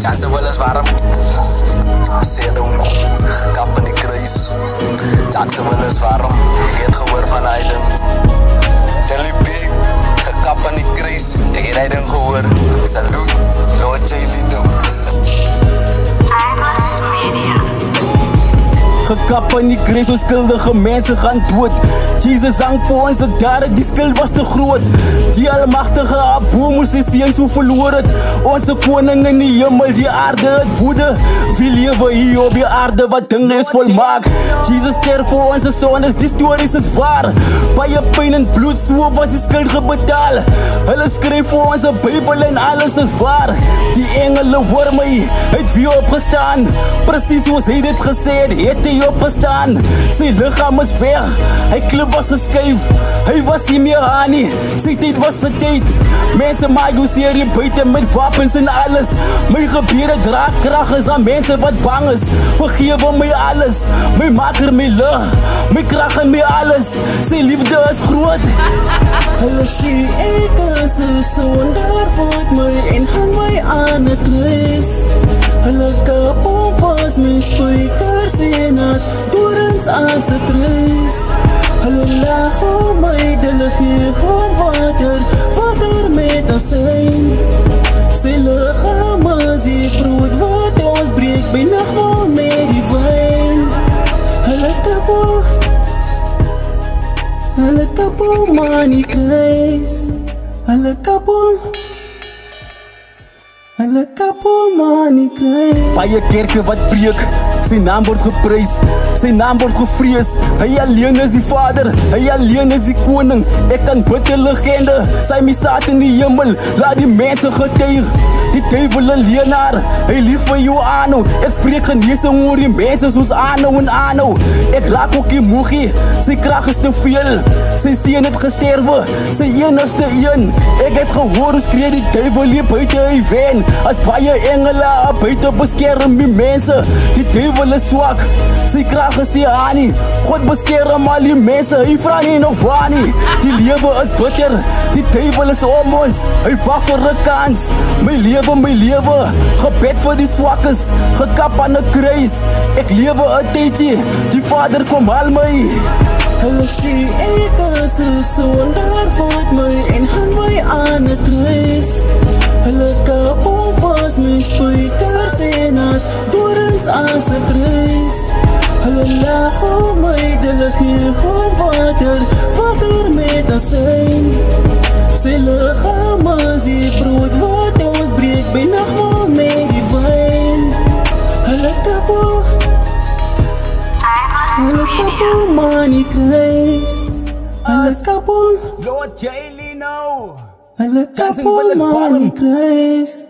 Jackson wel is warm. Sê doen, kap in die kruis. Jackson wel is warm. Ik heb gehoor van hij ding. Telly B, gekap in die kruis. Ik heb hij ding gehoor. Salut, Lord J. Lino. Gekap in die kruis, onschuldige mensen gaan dood. Jesus hang voor ons, de daden, die skuld was te groot. Die almachtige Abu moest zijn seun zo verloor het. Onze koning in die hemel, die aarde het woede. Wie leven hier op die aarde, wat ding is volmaakt. Jesus sterf voor onze zondes, die stories is waar. Baie pijn en bloed, so was die skuld gebetaal. Hulle skryf voor onze Bijbel en alles is waar. Die engelen hoor my, het wie opgestaan. Precies zoals hy dit gesê het hy opgestaan. Sy lichaam is weg, hy klip was geskuif. Hy was nie meer aan nie, sy tyd was sy tyd. Mense maak jou seer hier buiten met wapens en alles. My gebede draak krag is aan mense wat bang is. Vergewe my alles, my maker, my lig, my krag en my alles. Sy liefde is groot. Hulle sê ek is 'n sondaar, vat my en hang my aan 'n kruis. Hulle kap hom vas met spykers en as dorings aan sy kruis. Hulle lag om my, hulle gee hom water met asyn. Sy lichaam is die brood wat ons breek by nagmaal met die wyn. Hulle kap hom aan die kruis. Hulle kap hom aan die kruis. Baie kerke wat preek, sy naam word geprys, sy naam word gevrees. Hy alleen is die Vader, hy alleen is die koning. Ek kan bid die legende, sy misdaad in die hemel, laat die mense getuig. Die duivel 'n leenaar, hy lieg vir jou aanhou. Ek spreek genesing oor die mense soos aanhou en aanhou. Ek raak ook die moegie, sy krag is te veel. Sy seun het gesterwe, sy enigste een. Ek het gehoor hoe skree die duivel hier buite hy wen. As baie engele buite beskerm die mense. Die duivel is swak, sy krag is nie aan nie. God beskerm al die mense, hy vra nie nog waar nie. Die lewe is bitter, die duivel is om ons, hy wag vir 'n kans. My lewe, gebed vir die swakkes, gekap aan 'n kruis. Ek lewe 'n tydjie, die Vader kom haal my. Hulle sê ek is 'n sondaar, vat my en hang my aan 'n kruis. Hulle kap hom vas met spykers en as dorings aan sy kruis. Hulle lag om my, hulle gee hom water met asyn. Sy lichaam is die brood wat ons breek by nagmaal met die wyn. Hulle kap hom aan die kruis. Hulle kap hom, Lord J. Lino. hulle kap hom aan die kruis.